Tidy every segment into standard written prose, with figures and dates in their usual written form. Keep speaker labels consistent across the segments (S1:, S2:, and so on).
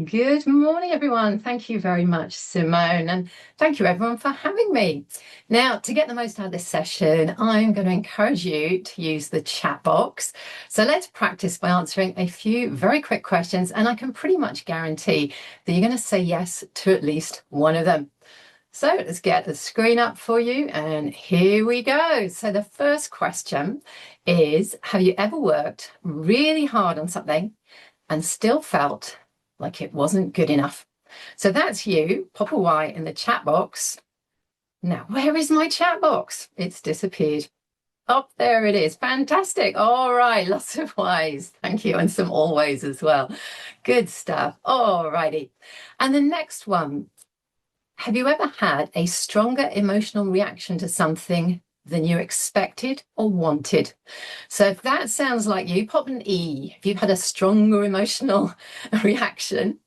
S1: Good morning, everyone. Thank you very much, Simone, and thank you, everyone, for having me. Now, to get the most out of this session, I'm going to encourage you to use the chat box. So let's practice by answering a few very quick questions, and I can pretty much guarantee that you're going to say yes to at least one of them. So let's get the screen up for you, and here we go. So the first question is, have you ever worked really hard on something and still felt like it wasn't good enough? So that's you. Pop a Y in the chat box. Now, where is my chat box? It's disappeared. Oh, there it is. Fantastic. All right. Lots of Ys. Thank you. And some always as well. Good stuff. All righty. And the next one. Have you ever had a stronger emotional reaction to something than you expected or wanted? So if that sounds like you, pop an E. If you've had a stronger emotional reaction,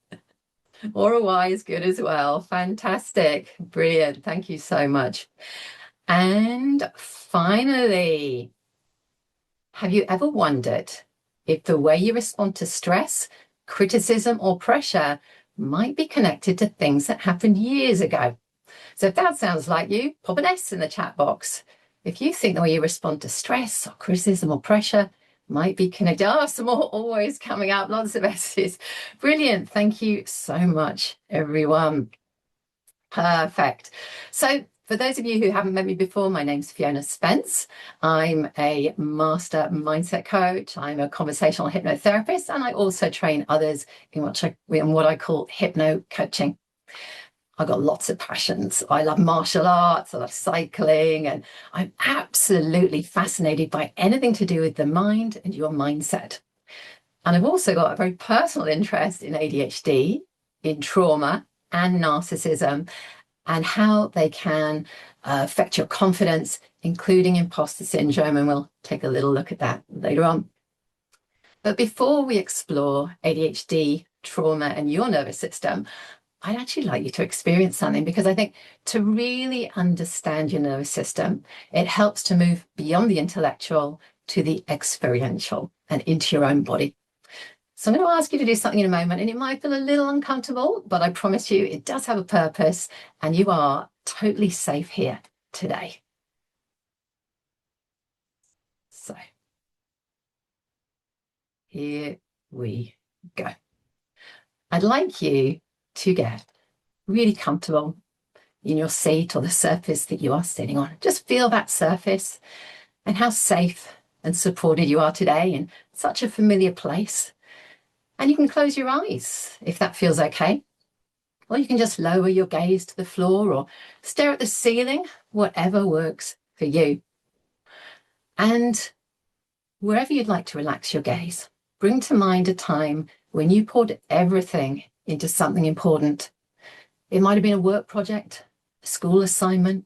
S1: or a Y is good as well. Fantastic. Brilliant. Thank you so much. And finally, have you ever wondered if the way you respond to stress, criticism, or pressure might be connected to things that happened years ago? So if that sounds like you, pop an S in the chat box. If you think the way you respond to stress or criticism or pressure might be connected. Oh, some more always coming up, lots of S's. Brilliant. Thank you so much, everyone. Perfect. So for those of you who haven't met me before, my name's Fiona Spence. I'm a master mindset coach. I'm a conversational hypnotherapist, and I also train others in what I call hypno coaching. I've got lots of passions. I love martial arts, I love cycling, and I'm absolutely fascinated by anything to do with the mind and your mindset. And I've also got a very personal interest in ADHD, in trauma and narcissism, and how they can affect your confidence, including imposter syndrome. And we'll take a little look at that later on. But before we explore ADHD, trauma, and your nervous system, I'd actually like you to experience something, because I think to really understand your nervous system, it helps to move beyond the intellectual to the experiential and into your own body. So I'm going to ask you to do something in a moment, and it might feel a little uncomfortable, but I promise you it does have a purpose, and you are totally safe here today. So here we go. I'd like you to get really comfortable in your seat or the surface that you are sitting on. Just feel that surface and how safe and supported you are today in such a familiar place. And you can close your eyes if that feels okay. Or you can just lower your gaze to the floor or stare at the ceiling, whatever works for you. And wherever you'd like to relax your gaze, bring to mind a time when you poured everything into something important. It might have been a work project, a school assignment,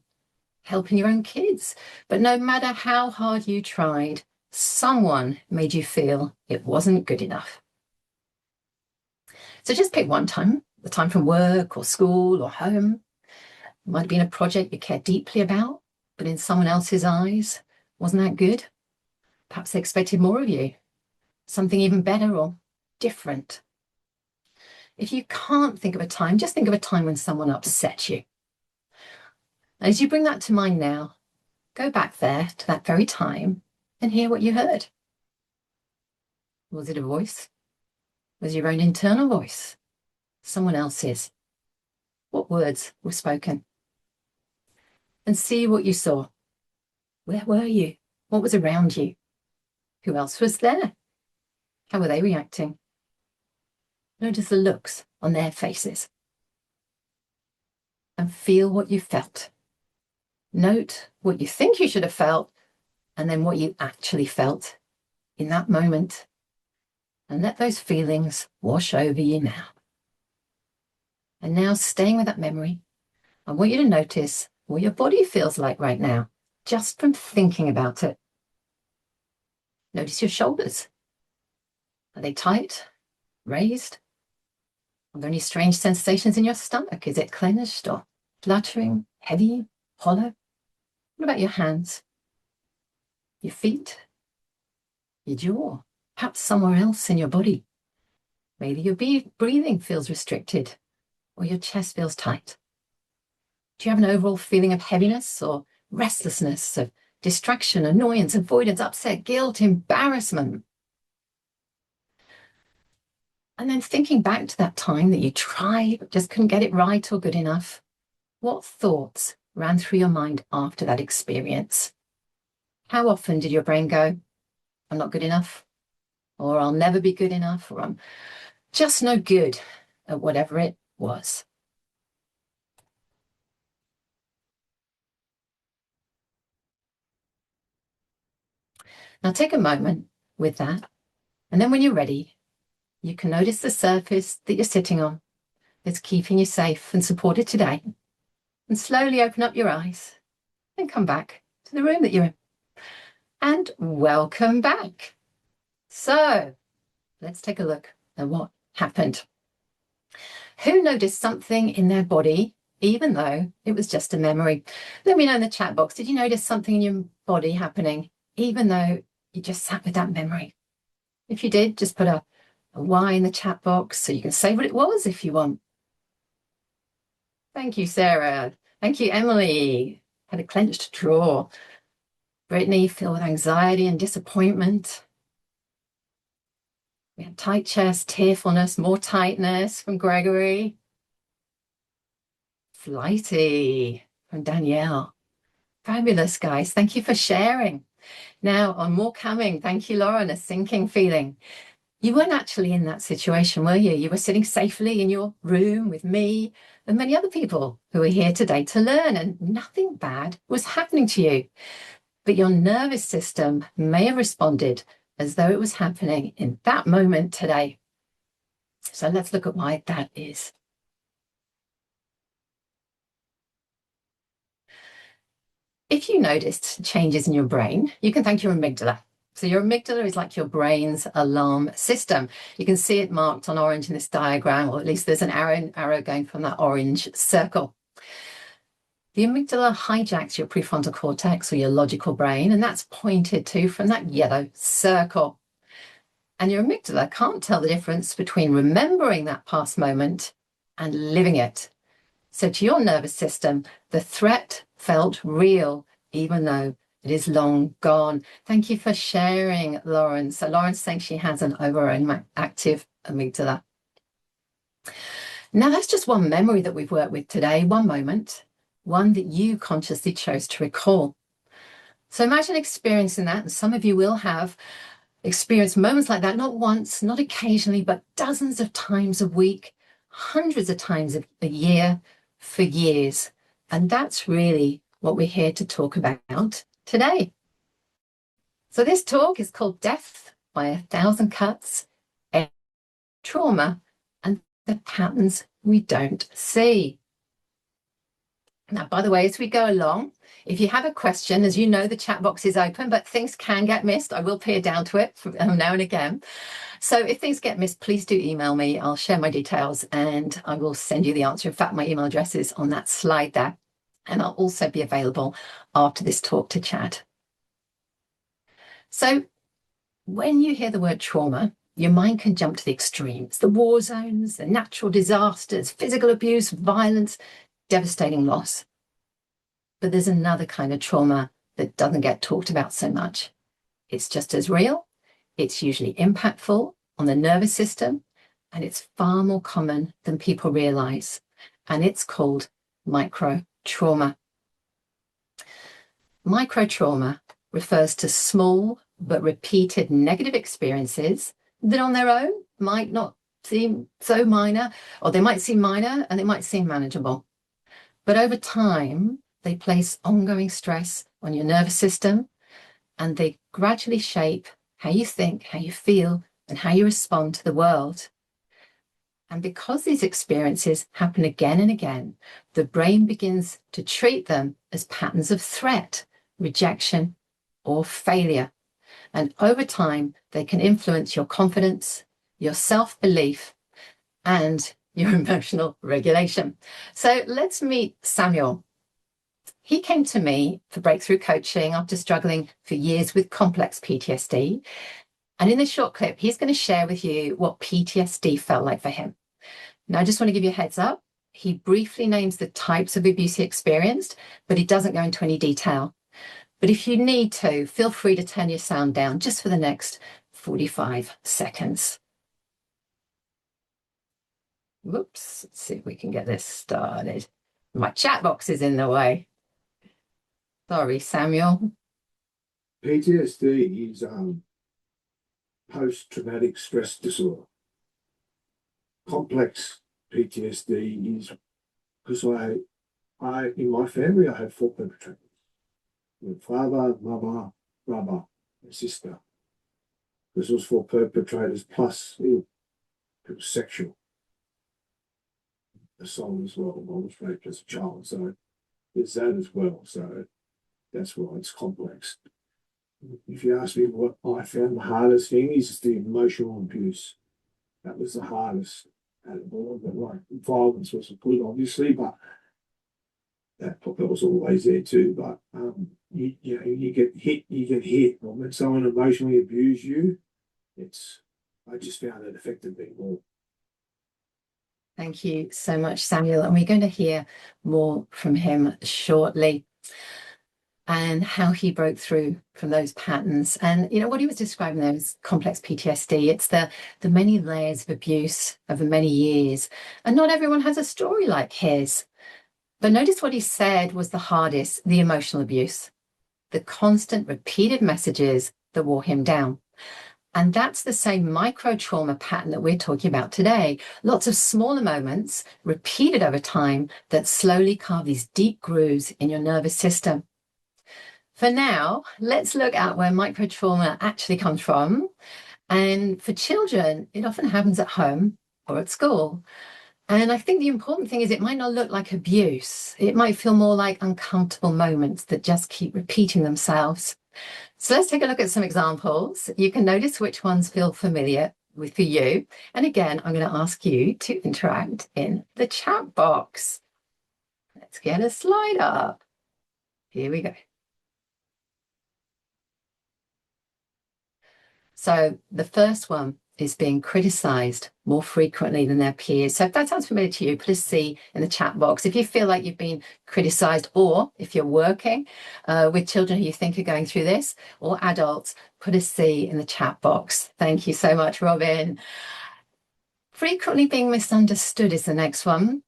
S1: helping your own kids. But no matter how hard you tried, someone made you feel it wasn't good enough. So just pick one time, the time from work or school or home. It might have been a project you care deeply about, but in someone else's eyes, wasn't that good? Perhaps they expected more of you, something even better or different. If you can't think of a time, just think of a time when someone upset you. As you bring that to mind now, go back there to that very time and hear what you heard. Was it a voice? Was it your own internal voice? Someone else's? What words were spoken? And see what you saw. Where were you? What was around you? Who else was there? How were they reacting? Notice the looks on their faces. And feel what you felt. Note what you think you should have felt, and then what you actually felt in that moment. And let those feelings wash over you now. And now, staying with that memory, I want you to notice what your body feels like right now, just from thinking about it. Notice your shoulders. Are they tight, raised? Are there any strange sensations in your stomach? Is it clenched or fluttering, heavy, hollow? What about your hands? Your feet? Your jaw? Perhaps somewhere else in your body? Maybe your breathing feels restricted or your chest feels tight. Do you have an overall feeling of heaviness or restlessness, of distraction, annoyance, avoidance, upset, guilt, embarrassment? And then thinking back to that time that you tried but just couldn't get it right or good enough, what thoughts ran through your mind after that experience? How often did your brain go, I'm not good enough, or I'll never be good enough, or I'm just no good at whatever it was? Now take a moment with that, and then when you're ready, you can notice the surface that you're sitting on that's keeping you safe and supported today, and slowly open up your eyes and come back to the room that you're in. And welcome back. So let's take a look at what happened. Who noticed something in their body, even though it was just a memory? Let me know in the chat box. Did you notice something in your body happening, even though you just sat with that memory? If you did, just put a Y in the chat box so you can say what it was if you want. Thank you, Sarah. Thank you, Emily. Had a clenched jaw. Brittany, filled with anxiety and disappointment. We had tight chest, tearfulness, more tightness from Gregory. Flighty from Danielle. Fabulous, guys. Thank you for sharing. Now, on more coming. Thank you, Lauren. A sinking feeling. You weren't actually in that situation, were you? You were sitting safely in your room with me and many other people who are here today to learn, and nothing bad was happening to you. But your nervous system may have responded as though it was happening in that moment today. So let's look at why that is. If you noticed changes in your brain, you can thank your amygdala. So your amygdala is like your brain's alarm system. You can see it marked on orange in this diagram, or at least there's an arrow going from that orange circle. The amygdala hijacks your prefrontal cortex, or your logical brain, and that's pointed to from that yellow circle. And your amygdala can't tell the difference between remembering that past moment and living it. So to your nervous system, the threat felt real, even though it is long gone. Thank you for sharing, Lauren. So Lauren's saying she has an overactive amygdala. Now that's just one memory that we've worked with today, one moment, one that you consciously chose to recall. So imagine experiencing that, and some of you will have experienced moments like that, not once, not occasionally, but dozens of times a week, hundreds of times a year, for years. And that's really what we're here to talk about today. So this talk is called Death by 1,000 Cuts, Trauma, and the Patterns We Don't See. Now, by the way, as we go along, if you have a question, as you know, the chat box is open, but things can get missed. I will peer down to it now and again. So if things get missed, please do email me. I'll share my details and I will send you the answer. In fact, my email address is on that slide there. And I'll also be available after this talk to chat. So when you hear the word trauma, your mind can jump to the extremes, the war zones, the natural disasters, physical abuse, violence, devastating loss. But there's another kind of trauma that doesn't get talked about so much. It's just as real. It's usually impactful on the nervous system, and it's far more common than people realize. And it's called microtrauma. Microtrauma refers to small but repeated negative experiences that on their own might not seem so minor, or they might seem minor and they might seem manageable. But over time, they place ongoing stress on your nervous system, and they gradually shape how you think, how you feel, and how you respond to the world. And because these experiences happen again and again, the brain begins to treat them as patterns of threat, rejection, or failure. And over time, they can influence your confidence, your self-belief, and your emotional regulation. So let's meet Samuel. He came to me for breakthrough coaching after struggling for years with complex PTSD. And in this short clip, he's going to share with you what PTSD felt like for him. Now, I just want to give you a heads up. He briefly names the types of abuse he experienced, but he doesn't go into any detail. But if you need to, feel free to turn your sound down just for the next 45 seconds. Whoops, let's see if we can get this started. My chat box is in the way. Sorry, Samuel.
S2: PTSD is post-traumatic stress disorder. Complex PTSD is because I in my family I have 4 perpetrators: my father, mother, brother, and sister. This was 4 perpetrators plus it was sexual assault as well. I was raped as a child, so there's that as well. So that's why it's complex. If you ask me what I found the hardest thing is the emotional abuse. That was the hardest out of all of it. Like violence was good, obviously, but that was always there too. But you get hit. Or when someone emotionally abuses you, I just found it affected me more.
S1: Thank you so much, Samuel. And we're going to hear more from him shortly, and how he broke through from those patterns. And what he was describing there is complex PTSD. It's the many layers of abuse over many years. And not everyone has a story like his. But notice what he said was the hardest: the emotional abuse, the constant repeated messages that wore him down. And that's the same micro-trauma pattern that we're talking about today. Lots of smaller moments repeated over time that slowly carve these deep grooves in your nervous system. For now, let's look at where micro-trauma actually comes from. And for children, it often happens at home or at school. And I think the important thing is it might not look like abuse. It might feel more like uncomfortable moments that just keep repeating themselves. So let's take a look at some examples. You can notice which ones feel familiar for you. And again, I'm going to ask you to interact in the chat box. Let's get a slide up. Here we go. So the first one is being criticized more frequently than their peers. So if that sounds familiar to you, put a C in the chat box. If you feel like you've been criticized, or if you're working with children who you think are going through this, or adults, put a C in the chat box. Thank you so much, Robin. Frequently being misunderstood is the next one.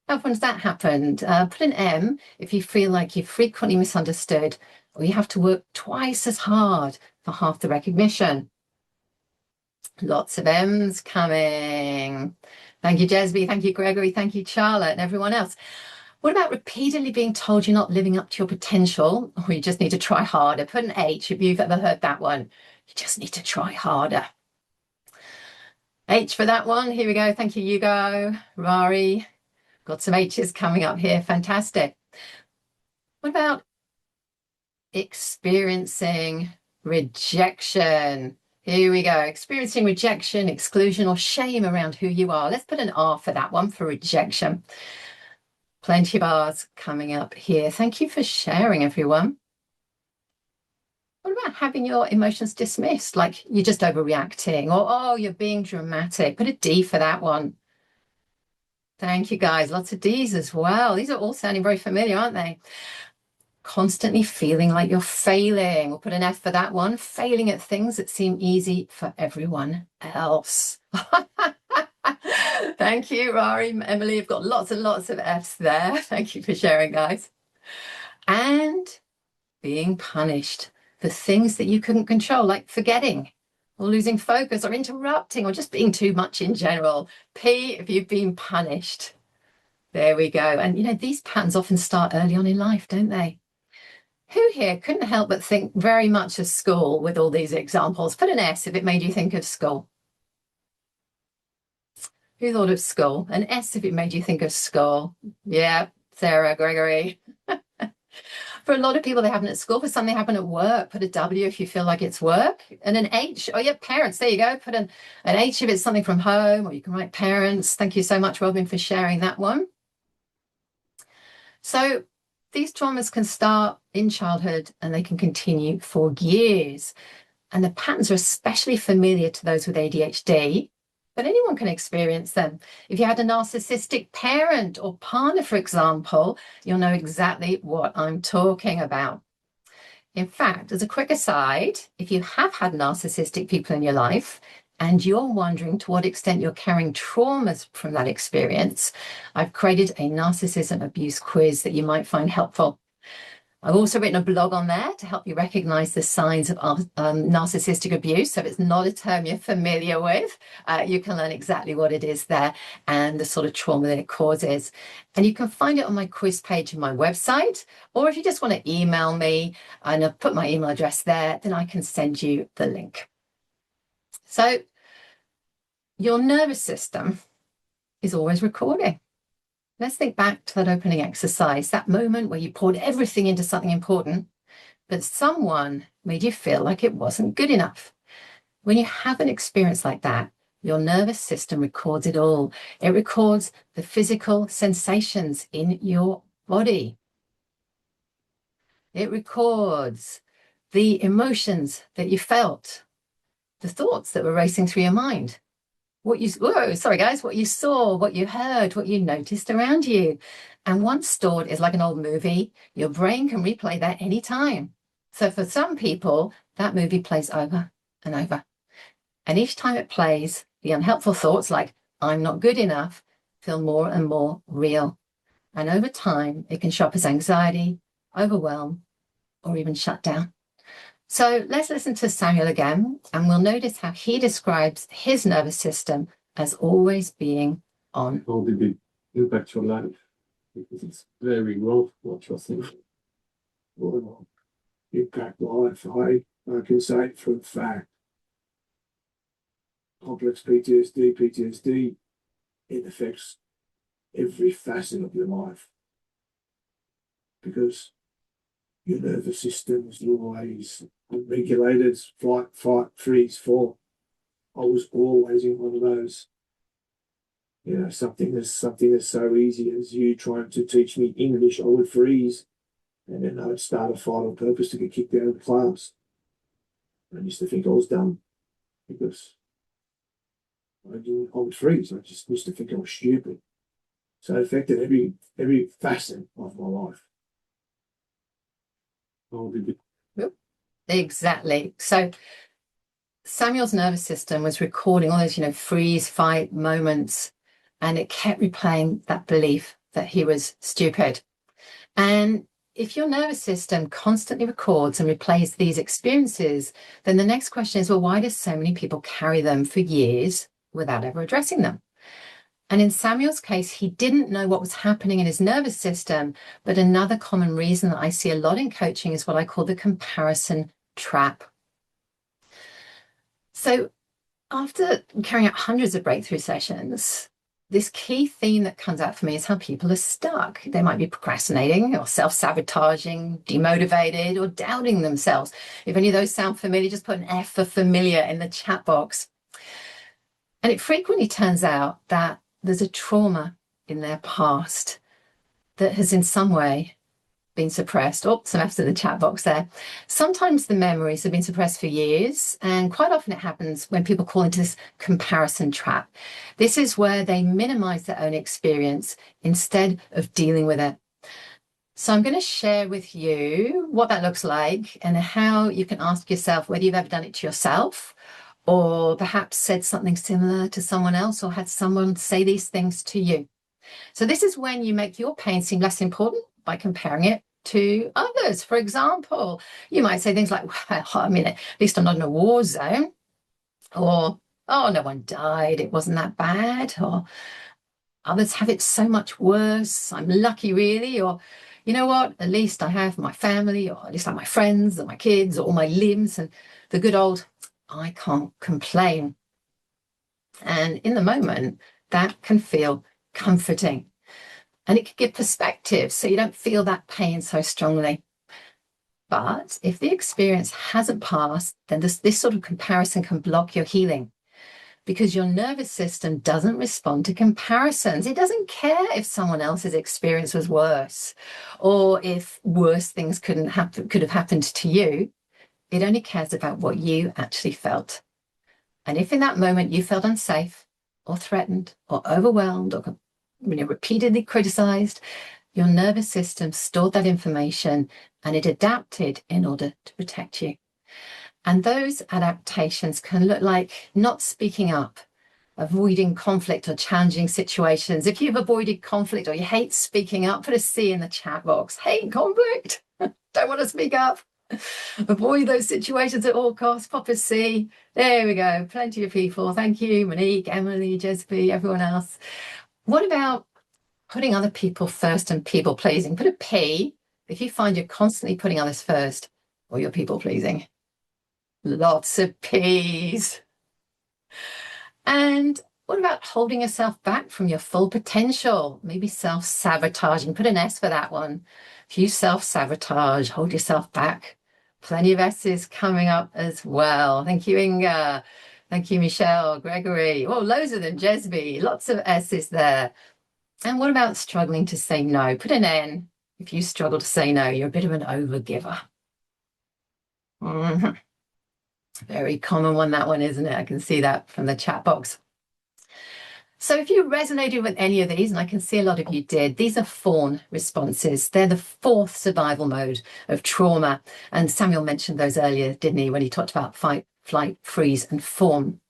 S1: How often has that happened? Put an M if you feel like you're frequently misunderstood, or you have to work twice as hard for half the recognition. Lots of M's coming. Thank you, Jesby. Thank you, Gregory. Thank you, Charlotte, and everyone else. What about repeatedly being told you're not living up to your potential, or you just need to try harder? Put an H if you've ever heard that one. You just need to try harder. H for that one. Here we go. Thank you, Hugo, Rari. Got some H's coming up here. Fantastic. What about experiencing rejection? Here we go. Experiencing rejection, exclusion, or shame around who you are. Let's put an R for that one, for rejection. Plenty of R's coming up here. Thank you for sharing, everyone. What about having your emotions dismissed, like you're just overreacting, or, oh, you're being dramatic? Put a D for that one. Thank you, guys. Lots of D's as well. These are all sounding very familiar, aren't they? Constantly feeling like you're failing. We'll put an F for that one. Failing at things that seem easy for everyone else. Thank you, Rari, Emily. You've got lots and lots of F's there. Thank you for sharing, guys. And being punished for things that you couldn't control, like forgetting or losing focus or interrupting or just being too much in general. P if you've been punished. There we go. And these patterns often start early on in life, don't they? Who here couldn't help but think very much of school with all these examples? Put an S if it made you think of school. Who thought of school? An S if it made you think of school. Yeah, Sarah, Gregory. For a lot of people, they happen at school. For some, they happen at work. Put a W if you feel like it's work. And an H. Oh, yeah, parents. There you go. Put an H if it's something from home, or you can write parents. Thank you so much, Robin, for sharing that one. So these traumas can start in childhood and they can continue for years. And the patterns are especially familiar to those with ADHD, but anyone can experience them. If you had a narcissistic parent or partner, for example, you'll know exactly what I'm talking about. In fact, as a quick aside, if you have had narcissistic people in your life and you're wondering to what extent you're carrying traumas from that experience, I've created a narcissism abuse quiz that you might find helpful. I've also written a blog on there to help you recognize the signs of narcissistic abuse. So if it's not a term you're familiar with, you can learn exactly what it is there and the sort of trauma that it causes. And you can find it on my quiz page on my website, or if you just want to email me and I've put my email address there, then I can send you the link. So your nervous system is always recording. Let's think back to that opening exercise, that moment where you poured everything into something important, but someone made you feel like it wasn't good enough. When you have an experience like that, your nervous system records it all. It records the physical sensations in your body. It records the emotions that you felt, the thoughts that were racing through your mind. What you saw, what you heard, what you noticed around you. And once stored is like an old movie. Your brain can replay that anytime. So for some people, that movie plays over and over. And each time it plays, the unhelpful thoughts like, I'm not good enough, feel more and more real. And over time, it can show up as anxiety, overwhelm, or even shut down. So let's listen to Samuel again, and we'll notice how he describes his nervous system as always being on.
S2: How did it impact your life? Because it's very rough what you're thinking. Well, impact life, I can say it for a fact. Complex PTSD, it affects every facet of your life. Because your nervous system is always regulated, flight, fight, freeze, fall. I was always in one of those. Something as so easy as you trying to teach me English, I would freeze, and then I'd start a fight on purpose to get kicked out of the class. I used to think I was dumb because I would freeze. I just used to think I was stupid. So it affected every facet of my life. How did it?
S1: Yep. Exactly. So Samuel's nervous system was recording all those, freeze, fight moments, and it kept replaying that belief that he was stupid. And if your nervous system constantly records and replays these experiences, then the next question is, well, why do so many people carry them for years without ever addressing them? And in Samuel's case, he didn't know what was happening in his nervous system. But another common reason that I see a lot in coaching is what I call the comparison trap. So after carrying out hundreds of breakthrough sessions, this key theme that comes out for me is how people are stuck. They might be procrastinating or self-sabotaging, demotivated, or doubting themselves. If any of those sound familiar, just put an F for familiar in the chat box. And it frequently turns out that there's a trauma in their past that has in some way been suppressed. Oh, some F's in the chat box there. Sometimes the memories have been suppressed for years, and quite often it happens when people fall into this comparison trap. This is where they minimize their own experience instead of dealing with it. So I'm going to share with you what that looks like and how you can ask yourself whether you've ever done it to yourself, or perhaps said something similar to someone else, or had someone say these things to you. So this is when you make your pain seem less important by comparing it to others. For example, you might say things like, well, at least I'm not in a war zone, or, oh, no one died, it wasn't that bad, or others have it so much worse, I'm lucky really, or, you know what, at least I have my family, or at least I have my friends, or my kids, or all my limbs, and the good old, I can't complain. And in the moment, that can feel comforting. And it can give perspective so you don't feel that pain so strongly. But if the experience hasn't passed, then this sort of comparison can block your healing, because your nervous system doesn't respond to comparisons. It doesn't care if someone else's experience was worse, or if worse things could have happened to you. It only cares about what you actually felt. And if in that moment you felt unsafe or threatened or overwhelmed or repeatedly criticized, your nervous system stored that information and it adapted in order to protect you. And those adaptations can look like not speaking up, avoiding conflict or challenging situations. If you've avoided conflict or you hate speaking up, put a C in the chat box. Hate conflict. Don't want to speak up. Avoid those situations at all costs. Pop a C. There we go. Plenty of people. Thank you, Monique, Emily, Jesby, everyone else. What about putting other people first and people pleasing? Put a P if you find you're constantly putting others first or you're people pleasing. Lots of P's. And what about holding yourself back from your full potential? Maybe self-sabotaging. Put an S for that one. If you self-sabotage, hold yourself back. Plenty of S's coming up as well. Thank you, Inga. Thank you, Michelle, Gregory. Oh, loads of them, Jesby. Lots of S's there. And what about struggling to say no? Put an N. If you struggle to say no, you're a bit of an overgiver. Very common one, that one, isn't it? I can see that from the chat box. So if you resonated with any of these, and I can see a lot of you did, these are fawn responses. They're the fourth survival mode of trauma. And Samuel mentioned those earlier, didn't he, when he talked about fight, flight, freeze, and fawn.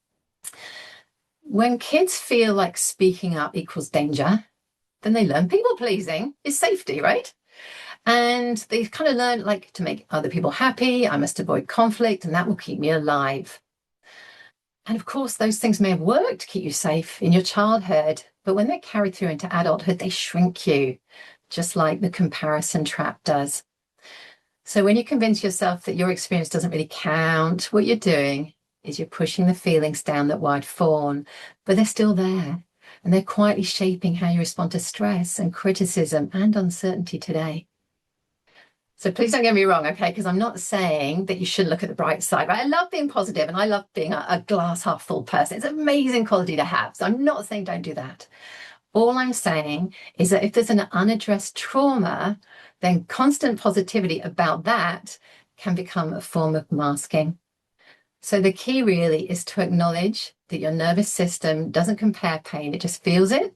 S1: When kids feel like speaking up equals danger, then they learn people pleasing is safety, right? And they kind of learn like to make other people happy. I must avoid conflict, and that will keep me alive. And of course, those things may have worked to keep you safe in your childhood, but when they're carried through into adulthood, they shrink you, just like the comparison trap does. So when you convince yourself that your experience doesn't really count, what you're doing is you're pushing the feelings down that wide fawn, but they're still there. And they're quietly shaping how you respond to stress and criticism and uncertainty today. So please don't get me wrong, okay? Because I'm not saying that you should look at the bright side, right? I love being positive and I love being a glass half full person. It's an amazing quality to have. So I'm not saying don't do that. All I'm saying is that if there's an unaddressed trauma, then constant positivity about that can become a form of masking. So the key really is to acknowledge that your nervous system doesn't compare pain, it just feels it.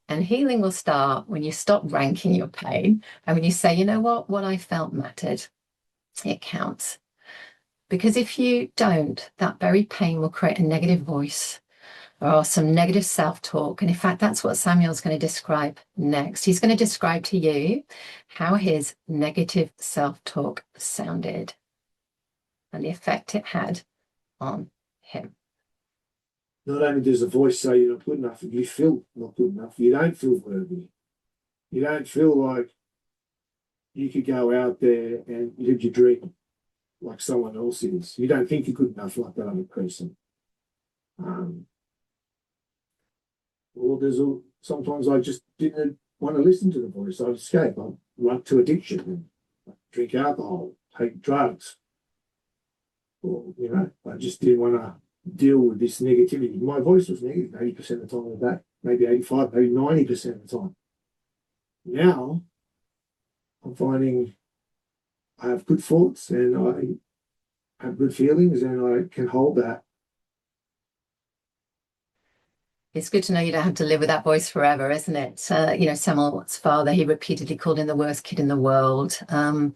S1: And healing will start when you stop ranking your pain and when you say, you know what I felt mattered. It counts. Because if you don't, that very pain will create a negative voice or some negative self-talk. And in fact, that's what Samuel's going to describe next. He's going to describe to you how his negative self-talk sounded and the effect it had on him.
S2: Not only does the voice say you're not good enough, you feel not good enough. You don't feel worthy. You don't feel like you could go out there and live your dream like someone else is. You don't think you're good enough like that other person. Or sometimes I just didn't want to listen to the voice. I'd escape. I'd run to addiction and I'd drink alcohol, take drugs. Or, I just didn't want to deal with this negativity. My voice was negative 80% of the time of that, maybe 85, maybe 90% of the time. Now, I'm finding I have good thoughts and I have good feelings and I can hold that.
S1: It's good to know you don't have to live with that voice forever, isn't it? Samuel's father, he repeatedly called him the worst kid in the world. And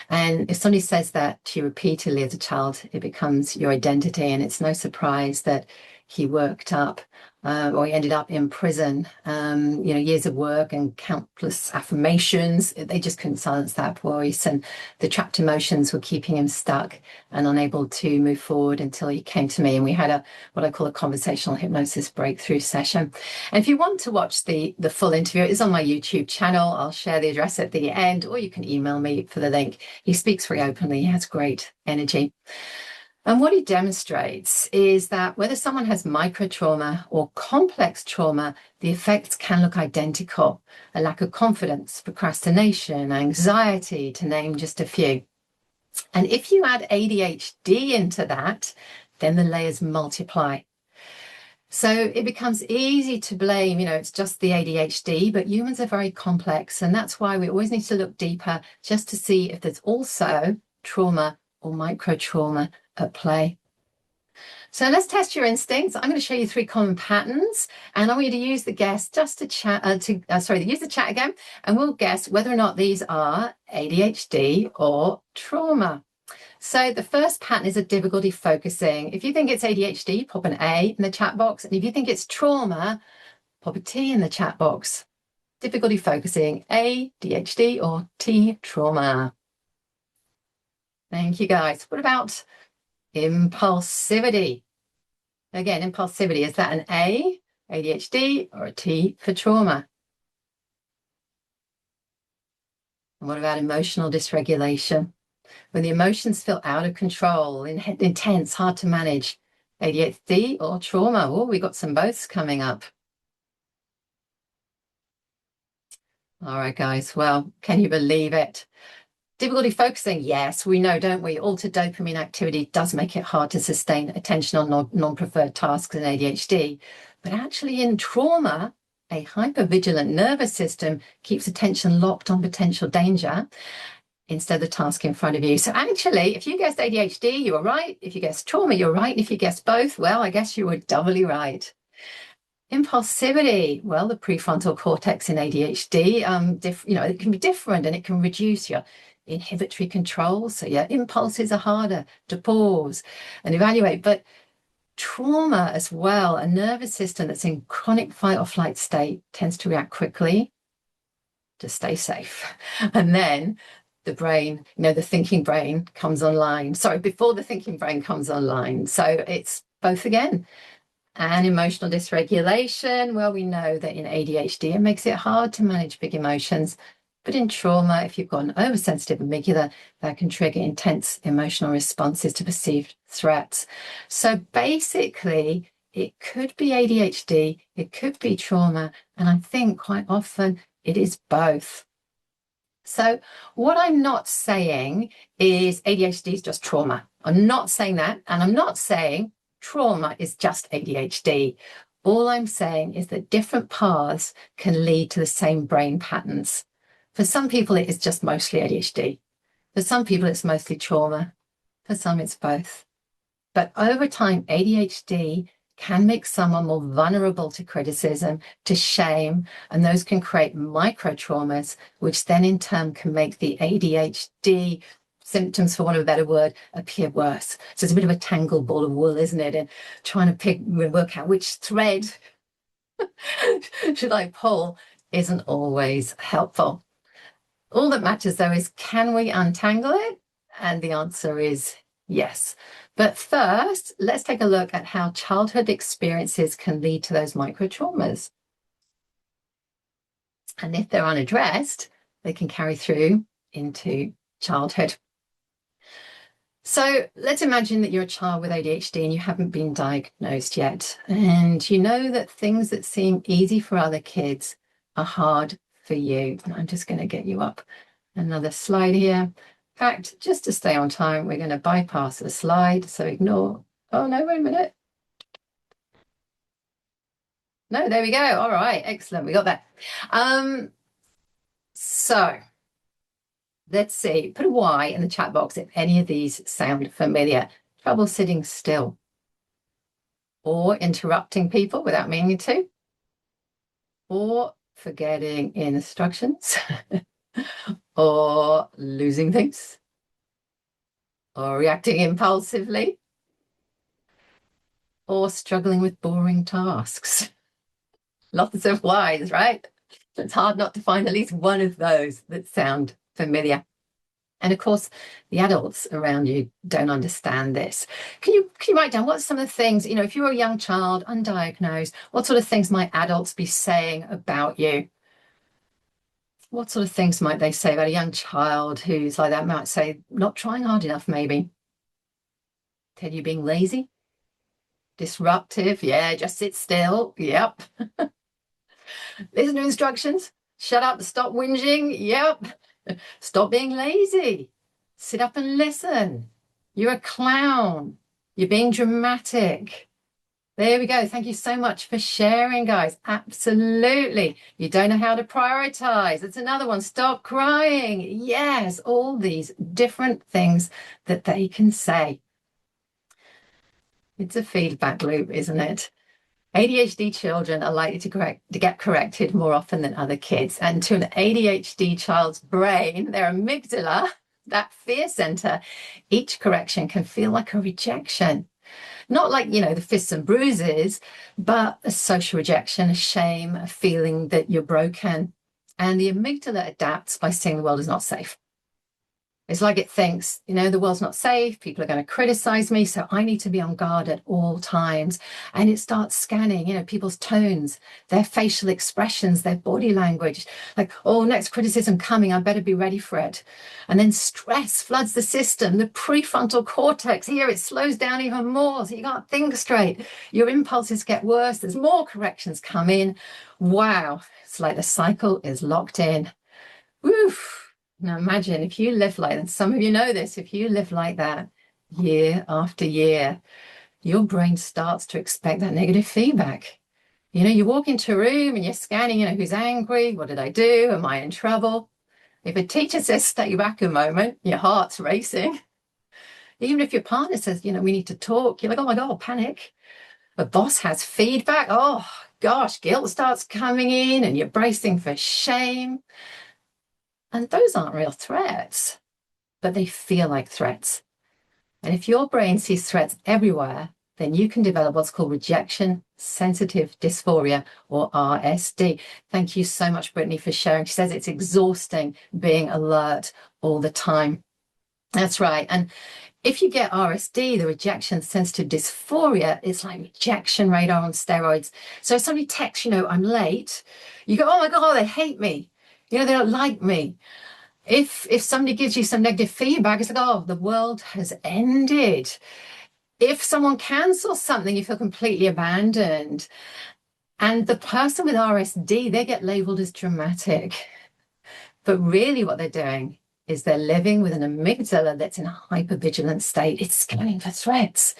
S1: if somebody says that to you repeatedly as a child, it becomes your identity. And it's no surprise that he worked up or he ended up in prison. Years of work and countless affirmations, they just couldn't silence that voice. And the trapped emotions were keeping him stuck and unable to move forward until he came to me. And we had what I call a conversational hypnosis breakthrough session. And if you want to watch the full interview, it is on my YouTube channel. I'll share the address at the end, or you can email me for the link. He speaks very openly. He has great energy. And what he demonstrates is that whether someone has micro trauma or complex trauma, the effects can look identical. A lack of confidence, procrastination, anxiety, to name just a few. And if you add ADHD into that, then the layers multiply. So it becomes easy to blame, it's just the ADHD, but humans are very complex. And that's why we always need to look deeper just to see if there's also trauma or micro trauma at play? So let's test your instincts. I'm going to show you 3 common patterns, and I want you to use the guess just to chat. Use the chat again, and we'll guess whether or not these are ADHD or trauma. So the first pattern is a difficulty focusing. If you think it's ADHD, pop an A in the chat box, and if you think it's trauma, pop a T in the chat box. Difficulty focusing, ADHD or T, trauma. Thank you, guys. What about impulsivity? Again, impulsivity, is that an A, ADHD, or a T for trauma? And what about emotional dysregulation? When the emotions feel out of control, intense, hard to manage, ADHD or trauma? Oh, we got some boths coming up. All right, guys. Well, can you believe it? Difficulty focusing, yes, we know, don't we? Altered dopamine activity does make it hard to sustain attention on non-preferred tasks in ADHD. But actually in trauma, a hypervigilant nervous system keeps attention locked on potential danger instead of the task in front of you. So actually, if you guessed ADHD, you were right. If you guessed trauma, you're right. And if you guessed both, well, I guess you were doubly right. Impulsivity, well, the prefrontal cortex in ADHD, it can be different, and it can reduce your inhibitory control. So your impulses are harder to pause and evaluate. But trauma as well, a nervous system that's in chronic fight or flight state tends to react quickly to stay safe. And then the brain, the thinking brain comes online. Sorry, before the thinking brain comes online. So it's both again. And emotional dysregulation, well, we know that in ADHD, it makes it hard to manage big emotions. But in trauma, if you've got an oversensitive amygdala, that can trigger intense emotional responses to perceived threats. So basically, it could be ADHD, it could be trauma, and I think quite often it is both. So what I'm not saying is ADHD is just trauma. I'm not saying that, and I'm not saying trauma is just ADHD. All I'm saying is that different paths can lead to the same brain patterns. For some people, it is just mostly ADHD. For some people, it's mostly trauma. For some, it's both. But over time, ADHD can make someone more vulnerable to criticism, to shame, and those can create micro traumas, which then in turn can make the ADHD symptoms, for want of a better word, appear worse. So it's a bit of a tangled ball of wool, isn't it? And trying to work out which thread should I pull isn't always helpful. All that matters, though, is can we untangle it? And the answer is yes. But first, let's take a look at how childhood experiences can lead to those micro traumas. And if they're unaddressed, they can carry through into childhood. So let's imagine that you're a child with ADHD and you haven't been diagnosed yet. And you know that things that seem easy for other kids are hard for you. And I'm just going to get you up another slide here. In fact, just to stay on time, we're going to bypass the slide. So ignore. Oh, no, wait a minute. No, there we go. All right, excellent. We got that. So let's see. Put a Y in the chat box if any of these sound familiar. Trouble sitting still, or interrupting people without meaning to, or forgetting instructions, or losing things, or reacting impulsively, or struggling with boring tasks. Lots of Ys, right? It's hard not to find at least one of those that sound familiar. And of course, the adults around you don't understand this. Can you write down what's some of the things, if you're a young child, undiagnosed, what sort of things might adults be saying about you? What sort of things might they say about a young child who's like that? Might say, not trying hard enough, maybe. Tell you being lazy, disruptive. Yeah, just sit still. Yep. Listen to instructions. Shut up, stop whinging. Yep. Stop being lazy. Sit up and listen. You're a clown. You're being dramatic. There we go. Thank you so much for sharing, guys. Absolutely. You don't know how to prioritize. It's another one. Stop crying. Yes, all these different things that they can say. It's a feedback loop, isn't it? ADHD children are likely to get corrected more often than other kids. And to an ADHD child's brain, their amygdala, that fear center, each correction can feel like a rejection. Not like, the fists and bruises, but a social rejection, a shame, a feeling that you're broken. And the amygdala adapts by saying the world is not safe. It's like it thinks, the world's not safe, people are going to criticize me, so I need to be on guard at all times. And it starts scanning, people's tones, their facial expressions, their body language, like, oh, next criticism coming, I better be ready for it. And then stress floods the system, the prefrontal cortex, here it slows down even more, so you can't think straight. Your impulses get worse, there's more corrections come in. Wow, it's like the cycle is locked in. Woof. Now imagine if you live like that, some of you know this, if you live like that year after year, your brain starts to expect that negative feedback. You walk into a room and you're scanning, who's angry? What did I do? Am I in trouble? If a teacher says, stay back a moment, your heart's racing. Even if your partner says, we need to talk, you're like, oh my God, panic. A boss has feedback. Oh gosh, guilt starts coming in and you're bracing for shame. And those aren't real threats, but they feel like threats. And if your brain sees threats everywhere, then you can develop what's called rejection sensitive dysphoria, or RSD. Thank you so much, Brittany, for sharing. She says it's exhausting being alert all the time. That's right. And if you get RSD, the rejection sensitive dysphoria, it's like rejection radar on steroids. So if somebody texts, I'm late, you go, oh my God, they hate me. They don't like me. If somebody gives you some negative feedback, it's like, oh, the world has ended. If someone cancels something, you feel completely abandoned. And the person with RSD, they get labeled as dramatic. But really what they're doing is they're living with an amygdala that's in a hypervigilant state. It's scanning for threats.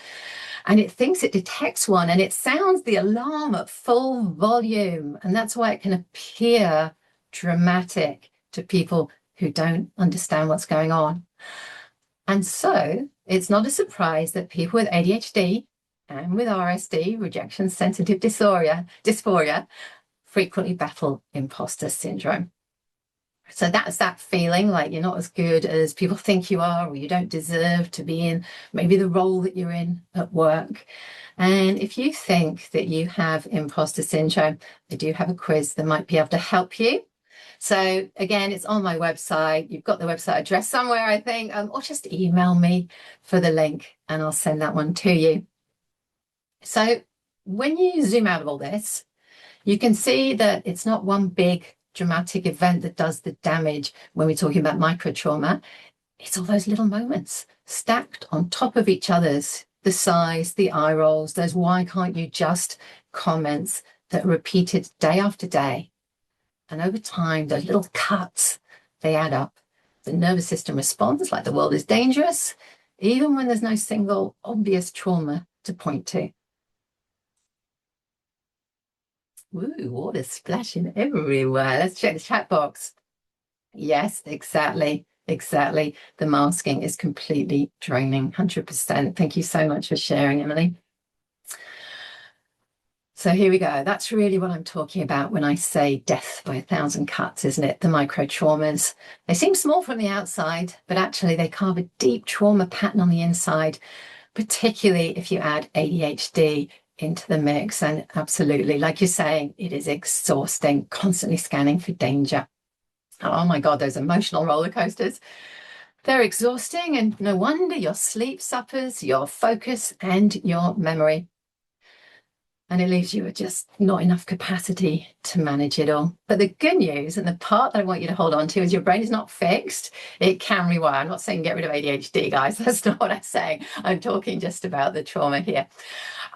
S1: And it thinks it detects one, and it sounds the alarm at full volume. And that's why it can appear dramatic to people who don't understand what's going on. And so it's not a surprise that people with ADHD and with RSD, rejection sensitive dysphoria, frequently battle imposter syndrome. So that's that feeling like you're not as good as people think you are, or you don't deserve to be in maybe the role that you're in at work. And if you think that you have imposter syndrome, I do have a quiz that might be able to help you. So again, it's on my website. You've got the website address somewhere, I think, or just email me for the link and I'll send that one to you. So when you zoom out of all this, you can see that it's not one big dramatic event that does the damage when we're talking about micro trauma. It's all those little moments stacked on top of each other's, the sighs, the eye rolls, those why can't you just comments that are repeated day after day. And over time, those little cuts, they add up. The nervous system responds like the world is dangerous, even when there's no single obvious trauma to point to. Woo, water splashing everywhere. Let's check the chat box. Yes, exactly. The masking is completely draining, 100%. Thank you so much for sharing, Emily. So here we go. That's really what I'm talking about when I say death by 1,000 cuts, isn't it? The micro traumas. They seem small from the outside, but actually they carve a deep trauma pattern on the inside, particularly if you add ADHD into the mix. And absolutely, like you're saying, it is exhausting, constantly scanning for danger. Oh my God, those emotional roller coasters. They're exhausting, and no wonder your sleep suffers, your focus and your memory. And it leaves you with just not enough capacity to manage it all. But the good news, and the part that I want you to hold on to, is your brain is not fixed. It can rewire. I'm not saying get rid of ADHD, guys. That's not what I'm saying. I'm talking just about the trauma here.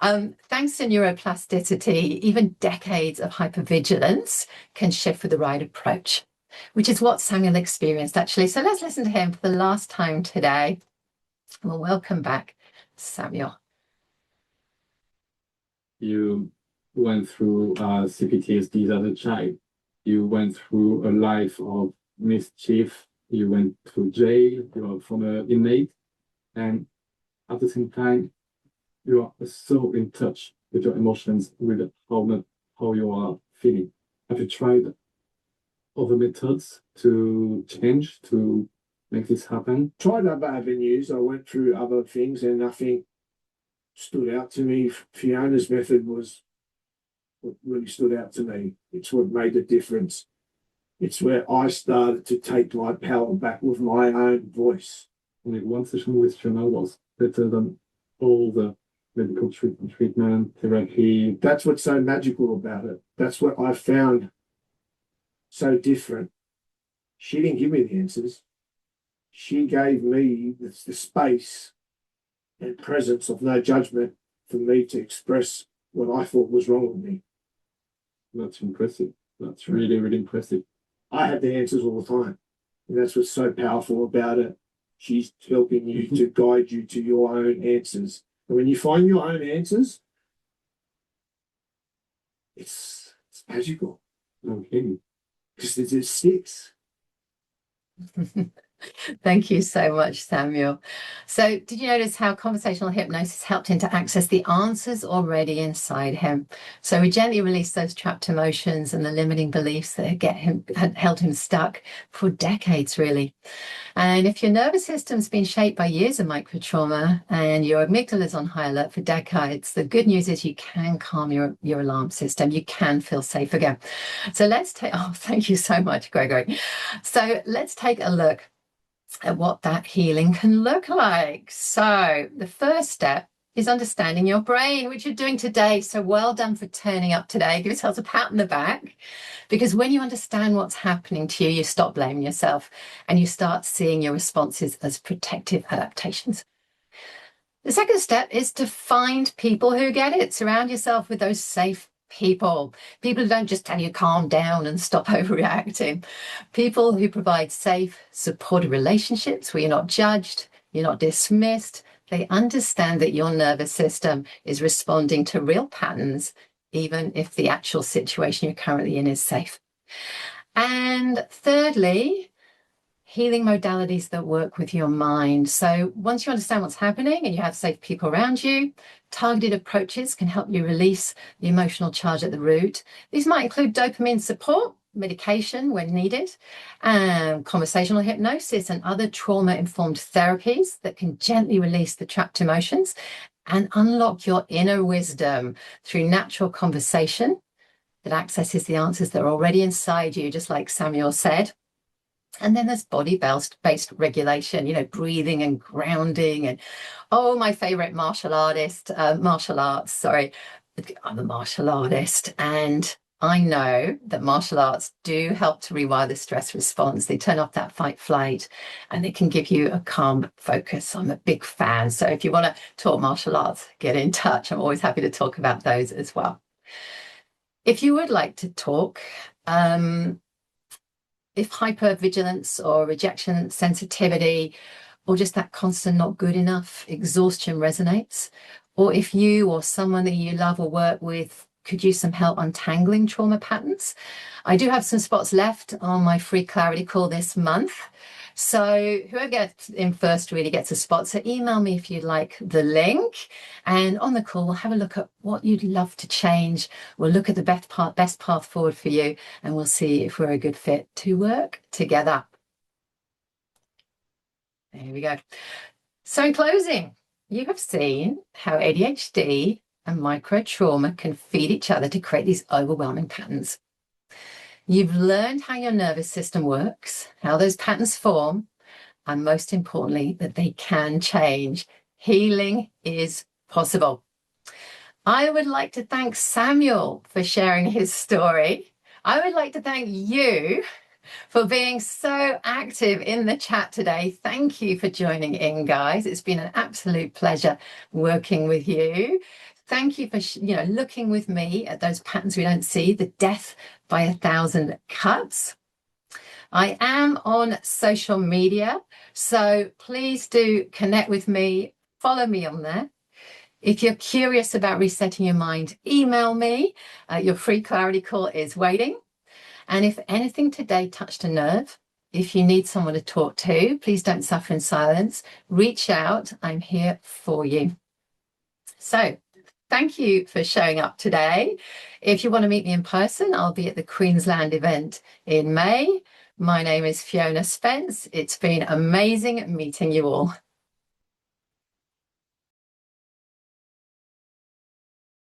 S1: Thanks to neuroplasticity, even decades of hypervigilance can shift with the right approach, which is what Samuel experienced, actually. So let's listen to him for the last time today. Well, welcome back, Samuel.
S3: You went through CPTSD as a child. You went through a life of mischief. You went to jail. You are former inmate. And at the same time, you are so in touch with your emotions, with how you are feeling. Have you tried other methods to change, to make this happen?
S2: Tried other avenues. I went through other things and nothing stood out to me. Fiona's method was what really stood out to me. It's what made the difference. It's where I started to take my power back with my own voice.
S3: Only one session with Fiona was better than all the medical treatment, therapy.
S2: That's what's so magical about it. That's what I found so different. She didn't give me the answers. She gave me the space and presence of no judgment for me to express what I thought was wrong with me.
S3: That's impressive. That's really, really impressive.
S2: I had the answers all the time. And that's what's so powerful about it. She's helping you to guide you to your own answers. And when you find your own answers, it's magical.
S3: Okay.
S2: Because it sticks.
S1: Thank you so much, Samuel. So did you notice how conversational hypnosis helped him to access the answers already inside him? So we gently released those trapped emotions and the limiting beliefs that had held him stuck for decades, really. And if your nervous system's been shaped by years of microtrauma and your amygdala is on high alert for decades, the good news is you can calm your alarm system. You can feel safe again. So thank you so much, Gregory. So let's take a look at what that healing can look like. So the first step is understanding your brain, which you're doing today. So well done for turning up today. Give yourselves a pat on the back, because when you understand what's happening to you, you stop blaming yourself and you start seeing your responses as protective adaptations. The second step is to find people who get it. Surround yourself with those safe people who don't just tell you calm down and stop overreacting, people who provide safe, supportive relationships where you're not judged, you're not dismissed. They understand that your nervous system is responding to real patterns, even if the actual situation you're currently in is safe. And thirdly, healing modalities that work with your mind. So once you understand what's happening and you have safe people around you, targeted approaches can help you release the emotional charge at the root. These might include dopamine support, medication when needed, and conversational hypnosis and other trauma-informed therapies that can gently release the trapped emotions and unlock your inner wisdom through natural conversation that accesses the answers that are already inside you, just like Samuel said. And then there's body-based regulation, breathing and grounding. And my favorite martial arts. I'm a martial artist, and I know that martial arts do help to rewire the stress response. They turn off that fight flight and they can give you a calm focus. I'm a big fan. So if you want to talk martial arts, get in touch. I'm always happy to talk about those as well. If you would like to talk, if hypervigilance or rejection sensitivity, or just that constant not good enough exhaustion resonates, or if you or someone that you love or work with could use some help untangling trauma patterns, I do have some spots left on my free clarity call this month. So whoever gets in first really gets a spot. So email me if you'd like the link. And on the call, we'll have a look at what you'd love to change. We'll look at the best path forward for you, and we'll see if we're a good fit to work together. There we go. So in closing, you have seen how ADHD and microtrauma can feed each other to create these overwhelming patterns. You've learned how your nervous system works, how those patterns form, and most importantly, that they can change. Healing is possible. I would like to thank Samuel for sharing his story. I would like to thank you for being so active in the chat today. Thank you for joining in, guys. It's been an absolute pleasure working with you. Thank you for looking with me at those patterns we don't see, the death by 1,000 cuts. I am on social media, so please do connect with me, follow me on there. If you're curious about resetting your mind, email me. Your free clarity call is waiting. And if anything today touched a nerve, if you need someone to talk to, please don't suffer in silence. Reach out. I'm here for you. So thank you for showing up today. If you want to meet me in person, I'll be at the Queensland event in May. My name is Fiona Spence. It's been amazing meeting you all.